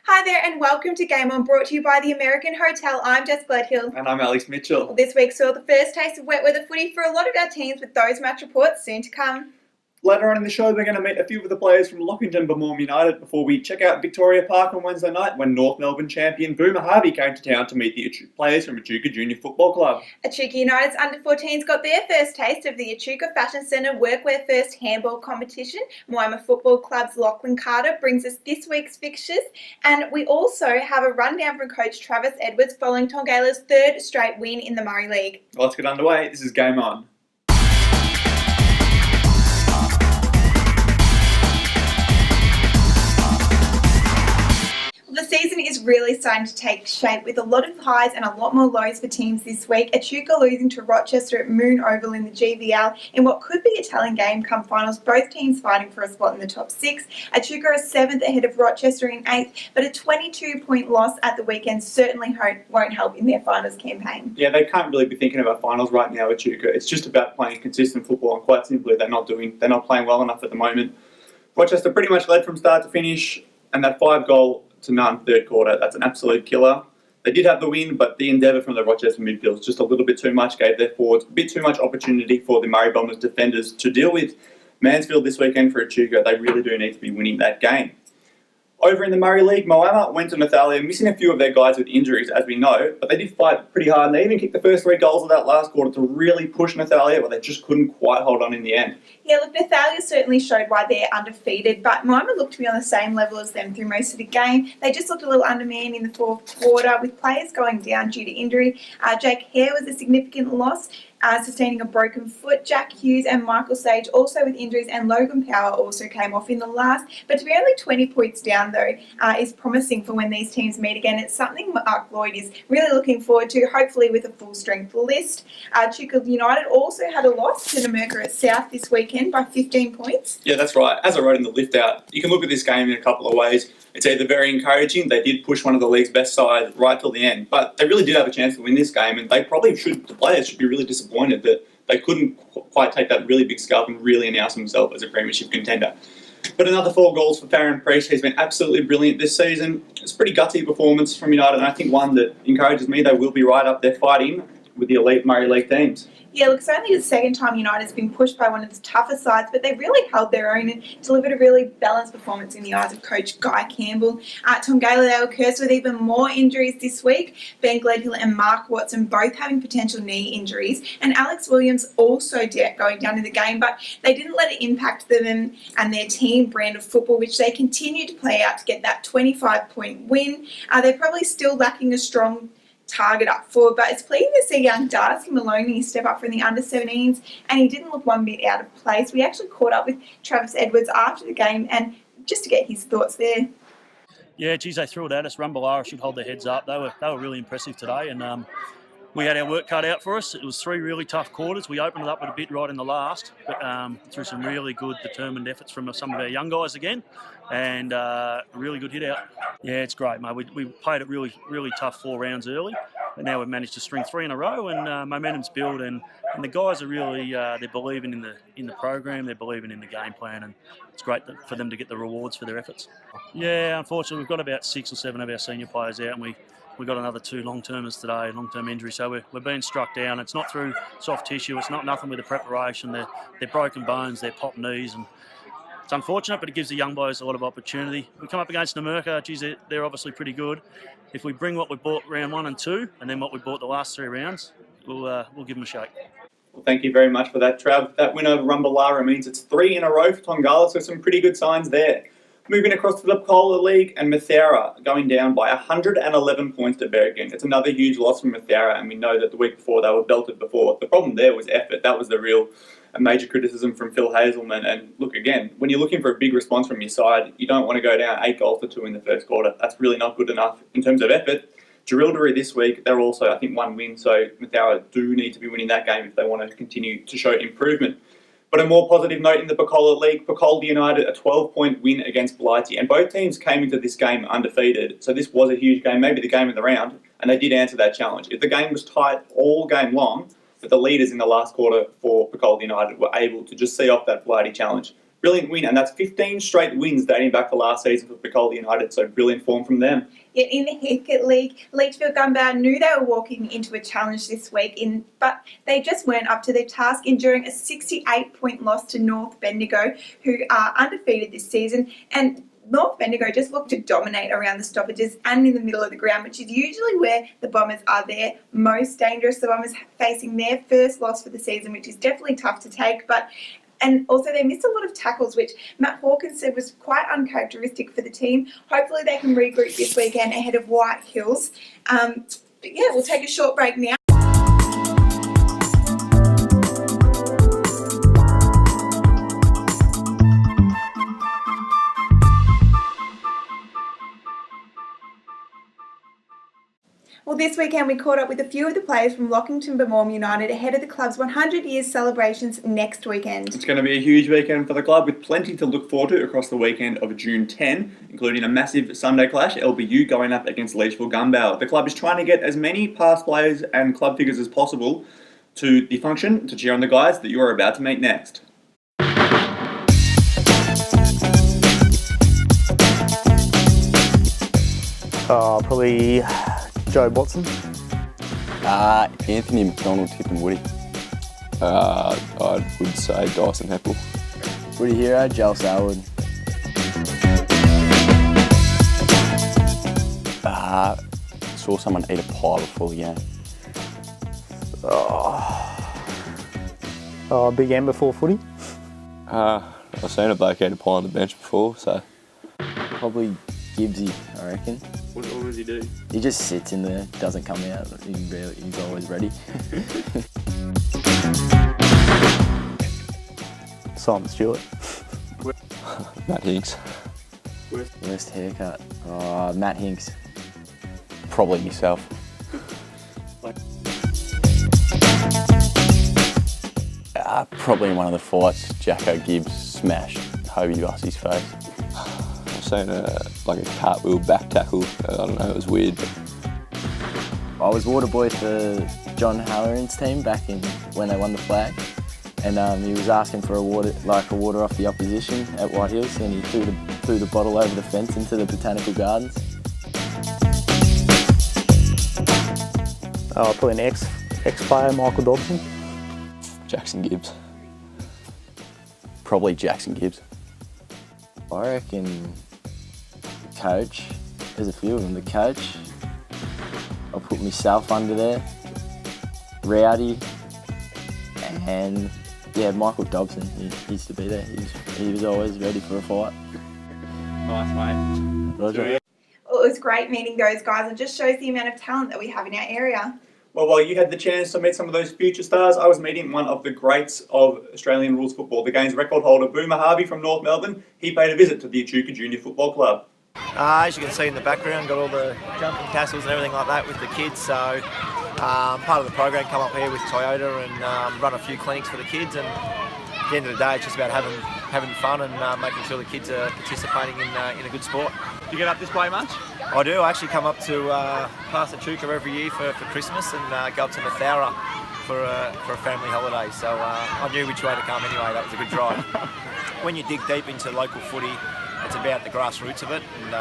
Hi there and welcome to Game On, brought to you by the American Hotel. I'm Jess Gledhill. And I'm Alex Mitchell. Well, this week saw the first taste of wet weather footy for a lot of our teams, with those match reports soon to come. Later on in the show, we're going to meet a few of the players from Lockington Bamawm United before we check out Victoria Park on Wednesday night when North Melbourne champion Boomer Harvey came to town to meet the players from Echuca Junior Football Club. Echuca United's under-14s got their first taste of the Echuca Fashion Centre Workwear first handball competition. Moama Football Club's Lachlan Carter brings us this week's fixtures, and we also have a rundown from coach Travis Edwards following Tongala's third straight win in the Murray League. Let's get underway. This is Game On. The season is really starting to take shape, with a lot of highs and a lot more lows for teams this week. Echuca losing to Rochester at Moon Oval in the GVL in what could be a telling game come finals, both teams fighting for a spot in the top six. Echuca is 7th ahead of Rochester in 8th, but a 22-point loss at the weekend certainly won't help in their finals campaign. Yeah, they can't really be thinking about finals right now, Echuca. It's just about playing consistent football, and quite simply, they're not playing well enough at the moment. Rochester pretty much led from start to finish, and that 5-goal to none third quarter, that's an absolute killer. They did have the win, but the endeavour from the Rochester midfield was just a little bit too much, gave their forwards a bit too much opportunity for the Murray Bombers defenders to deal with. Mansfield this weekend for Echuca, they really do need to be winning that game. Over in the Murray League, Moama went to Nathalia, missing a few of their guys with injuries, as we know, but they did fight pretty hard, and they even kicked the first 3 goals of that last quarter to really push Nathalia, but they just couldn't quite hold on in the end. Yeah, look, Nathalia certainly showed why they're undefeated, but Moama looked to be on the same level as them through most of the game. They just looked a little undermanned in the fourth quarter, with players going down due to injury. Jake Hare was a significant loss, sustaining a broken foot. Jack Hughes and Michael Sage also with injuries, and Logan Power also came off in the last. But to be only 20 points down, though, is promising for when these teams meet again. It's something Mark Lloyd is really looking forward to, hopefully with a full-strength list. Echuca United also had a loss to Namurka at South this weekend by 15 points. Yeah, that's right. As I wrote in the lift out, you can look at this game in a couple of ways. It's either very encouraging, they did push one of the league's best sides right till the end, but they really did have a chance to win this game, and the players should be really disappointed that they couldn't quite take that really big scalp and really announce themselves as a premiership contender. But another 4 goals for Farron Priest. He's been absolutely brilliant this season. It's a pretty gutsy performance from United, and I think one that encourages me. They will be right up there fighting with the elite Murray League teams. Yeah, look, it's only the second time United's been pushed by one of the tougher sides, but they really held their own and delivered a really balanced performance in the eyes of coach Guy Campbell. Tongala, they were cursed with even more injuries this week. Ben Gledhill and Mark Watson both having potential knee injuries, and Alex Williams also going down in the game, but they didn't let it impact them and their team brand of football, which they continue to play out to get that 25-point win. They're probably still lacking a strong target up forward, but it's pleasing to see young Darcy Maloney step up from the under-17s, and he didn't look one bit out of place. We actually caught up with Travis Edwards after the game, and just to get his thoughts there. Yeah, geez, they threw it at us. Rumballara should hold their heads up. They were really impressive today, and we had our work cut out for us. It was 3 really tough quarters. We opened it up a bit right in the last, but through some really good, determined efforts from some of our young guys again, and a really good hit out. Yeah, it's great, mate. We played it really, really tough 4 rounds early, but now we've managed to string 3 in a row, and momentum's built, and the guys are really they're believing in the program, they're believing in the game plan, and it's great for them to get the rewards for their efforts. Yeah, unfortunately, we've got about 6 or 7 of our senior players out, and we got another 2 long-termers today, long-term injuries. So we're being struck down. It's not through soft tissue. It's not nothing with the preparation. They're broken bones. They're popped knees, and it's unfortunate, but it gives the young boys a lot of opportunity. We come up against Namurka. Geez, they're obviously pretty good. If we bring what we bought round 1 and 2, and then what we bought the last 3 rounds, we'll give them a shake. Well, thank you very much for that, Trav. That win over Rumballara means it's 3 in a row for Tongala, so some pretty good signs there. Moving across to the Polar League, and Mathara going down by 111 points to Berrigan. It's another huge loss from Mathara, and we know that the week before they were belted before. The problem there was effort. That was the real major criticism from Phil Hazelman. And look, again, when you're looking for a big response from your side, you don't want to go down 8 goals to 2 in the first quarter. That's really not good enough in terms of effort. Jerilderie this week, they're also, I think, 1 win, so Mathara do need to be winning that game if they want to continue to show improvement. But a more positive note in the Pocola League, Pocola United, a 12-point win against Blighty. And both teams came into this game undefeated. So this was a huge game, maybe the game of the round, and they did answer that challenge. If the game was tight all game long, but the leaders in the last quarter for Pocola United were able to just see off that Blighty challenge, Brilliant win, and that's 15 straight wins dating back to last season for Picola United, so brilliant form from them. Yet in the Heathcote League, Leachfield Gunbow knew they were walking into a challenge this week, but they just weren't up to their task, enduring a 68-point loss to North Bendigo, who are undefeated this season. And North Bendigo just looked to dominate around the stoppages and in the middle of the ground, which is usually where the Bombers are their most dangerous. The Bombers facing their first loss for the season, which is definitely tough to take, and also they missed a lot of tackles, which Matt Hawkins said was quite uncharacteristic for the team. Hopefully they can regroup this weekend ahead of White Hills. But yeah, we'll take a short break now. Well, this weekend we caught up with a few of the players from Lockington Bamawm United ahead of the club's 100 years celebrations next weekend. It's going to be a huge weekend for the club with plenty to look forward to across the weekend of June 10, including a massive Sunday clash, LBU going up against Leachfield Gunbow. The club is trying to get as many past players and club figures as possible to the function to cheer on the guys that you are about to meet next. Probably Joe Watson. Anthony McDonald, Tip and Woody. I would say Dyson Heppel. Woody Hero, Joel Selwood. Saw someone eat a pie before the game. Big M before footy. I've seen a bloke eat a pie on the bench before, so. Probably Gibbsy, I reckon. What does he do? He just sits in there, doesn't come out. He's always ready. Simon Stewart. Matt Hinks. Worst haircut. Matt Hinks. Probably myself. Probably in one of the fights, Jacko Gibbs smashed Hobie Bussey's face. I've seen a cartwheel back tackle. I don't know, it was weird. But I was water boy for John Halloran's team back in when they won the flag, and he was asking for a water off the opposition at White Hills, and he threw the bottle over the fence into the botanical gardens. Probably an ex-player, Michael Dobson. Jackson Gibbs. Probably Jackson Gibbs. I reckon coach. There's a few of them. The coach. I'll put myself under there. Rowdy. And yeah, Michael Dobson. He used to be there. He was always ready for a fight. Nice, mate. Roger. Well, it was great meeting those guys and just shows the amount of talent that we have in our area. Well, while you had the chance to meet some of those future stars, I was meeting one of the greats of Australian rules football, the game's record holder, Boomer Harvey from North Melbourne. He paid a visit to the Echuca Junior Football Club. As you can see in the background, got all the jumping castles and everything like that with the kids. So part of the program, come up here with Toyota and run a few clinics for the kids. And at the end of the day, it's just about having fun and making sure the kids are participating in a good sport. Do you get up this way much? I do. I actually come up to past Echuca every year for Christmas and go up to Mathaura for a family holiday. So I knew which way to come anyway. That was a good drive. When you dig deep into local footy, it's about the grassroots of it. And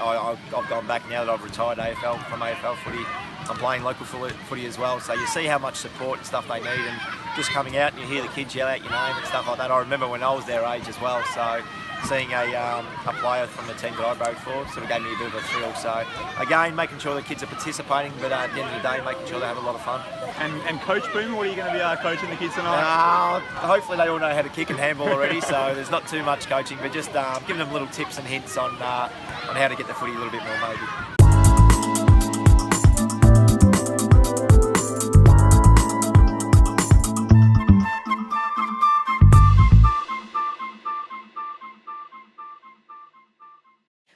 I've gone back now that I've retired from AFL footy. I'm playing local footy as well. So you see how much support and stuff they need, and just coming out and you hear the kids yell out your name and stuff like that. I remember when I was their age as well. So seeing a player from the team that I rode for sort of gave me a bit of a thrill. So again, making sure the kids are participating, but at the end of the day, making sure they have a lot of fun. And Coach Boomer, what are you going to be coaching the kids tonight? Hopefully they all know how to kick and handball already, so there's not too much coaching, but just giving them little tips and hints on how to get the footy a little bit more maybe.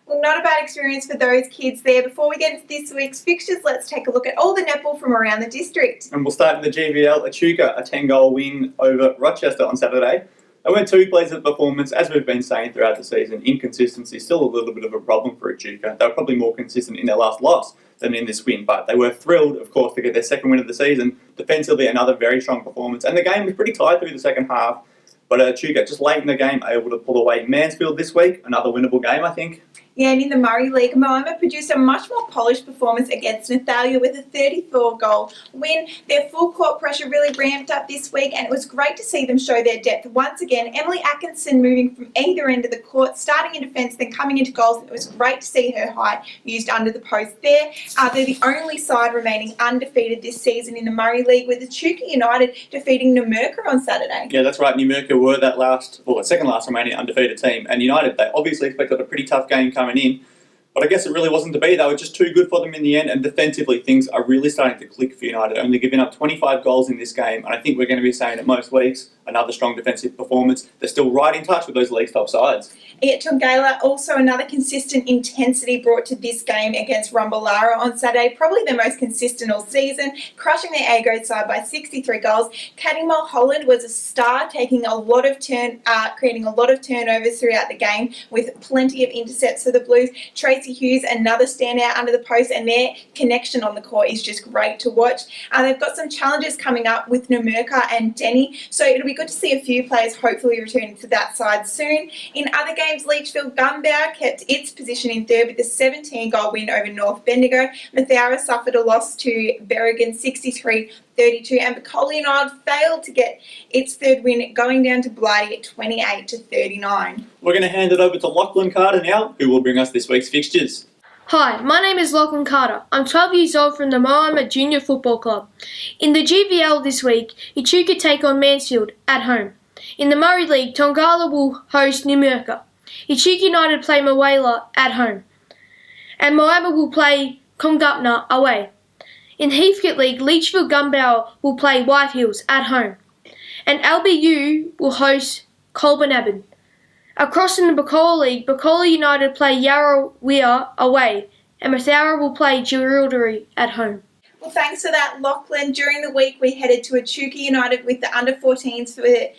Well, not a bad experience for those kids there. Before we get into this week's fixtures, let's take a look at all the netball from around the district. And we'll start in the GVL. Echuca, a 10-goal win over Rochester on Saturday. They weren't too pleased with the performance, as we've been saying throughout the season. Inconsistency is still a little bit of a problem for Echuca. They were probably more consistent in their last loss than in this win, but they were thrilled, of course, to get their second win of the season. Defensively, another very strong performance. And the game was pretty tight through the second half. But Echuca, just late in the game, able to pull away Mansfield this week. Another winnable game, I think. Yeah, and in the Murray League, Moama produced a much more polished performance against Nathalia with a 34-goal win. Their full court pressure really ramped up this week, and it was great to see them show their depth once again. Emily Atkinson moving from either end of the court, starting in defence, then coming into goals. It was great to see her height used under the post there. They're the only side remaining undefeated this season in the Murray League, with Echuca United defeating Numurkah on Saturday. Yeah, that's right. Numurkah were the second last remaining undefeated team, and United, they obviously expected a pretty tough game coming in, but I guess it really wasn't to be. They were just too good for them in the end, and defensively things are really starting to click for United, only giving up 25 goals in this game, and I think we're going to be saying it most weeks. Another strong defensive performance. They're still right in touch with those league's top sides. At Tongala, also another consistent intensity brought to this game against Rumballara on Saturday, probably the most consistent all season, crushing their A-grade side by 63 goals. Katie Mulholland was a star, creating a lot of turnovers throughout the game with plenty of intercepts for the Blues. Tracy Hughes, another standout under the post, and their connection on the court is just great to watch. They've got some challenges coming up with Numurkah and Denny, so it'll be good to see a few players hopefully returning to that side soon. In other games, Leachfield Gunbow kept its position in third with a 17-goal win over North Bendigo. Mathaura suffered a loss to Berrigan 63-32, and Bacoli United failed to get its third win, going down to Blighty at 28-39. We're going to hand it over to Lachlan Carter now, who will bring us this week's fixtures. Hi, my name is Lachlan Carter. I'm 12 years old from the Moama Junior Football Club. In the GVL this week, Echuca take on Mansfield at home. In the Murray League, Tongala will host Numurkah. Echuca United play Mawela at home. And Moama will play Congupna away. In Heathcote League, Leachfield Gunbow will play White Hills at home. And LBU will host Colbernabin. Across in the Bacola League, Bacola United play Yarrawira away, and Mathaura will play Jerilderie at home. Well, thanks for that, Lachlan. During the week, we headed to Echuca United with the under-14s for their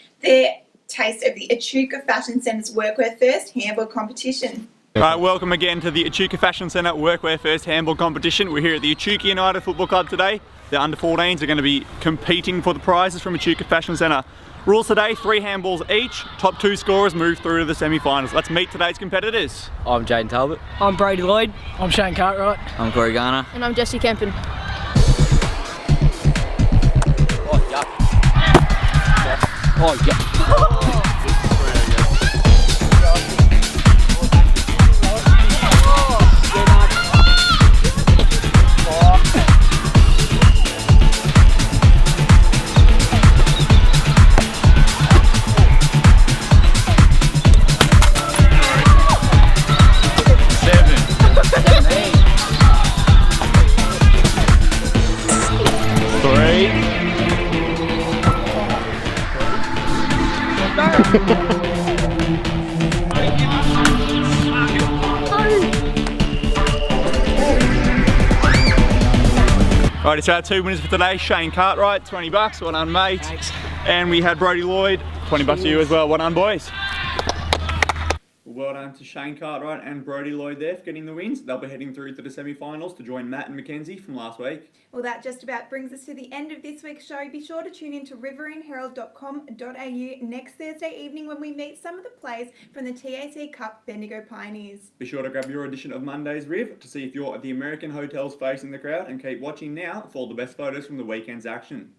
taste of the Echuca Fashion Centre's Workwear First Handball competition. Welcome again to the Echuca Fashion Centre Workwear First Handball competition. We're here at the Echuca United Football Club today. The under-14s are going to be competing for the prizes from Echuca Fashion Centre. Rules today, 3 handballs each. Top 2 scorers move through to the semi-finals. Let's meet today's competitors. I'm Jaden Talbot. I'm Brady Lloyd. I'm Shane Cartwright. I'm Corey Garner. And I'm Jesse Kempin. Oh, yeah. Oh, yeah. Righty, so our 2 winners for today, Shane Cartwright, $20, well done mate. Thanks. And we had Brody Lloyd, $20 to you as well, well done boys. Well done to Shane Cartwright and Brody Lloyd there for getting the wins. They'll be heading through to the semi-finals to join Matt and Mackenzie from last week. Well, that just about brings us to the end of this week's show. Be sure to tune in to riverineherald.com.au next Thursday evening when we meet some of the players from the TAC Cup Bendigo Pioneers. Be sure to grab your edition of Monday's Riv to see if you're at the American hotels facing the crowd, and keep watching now for all the best photos from the weekend's action.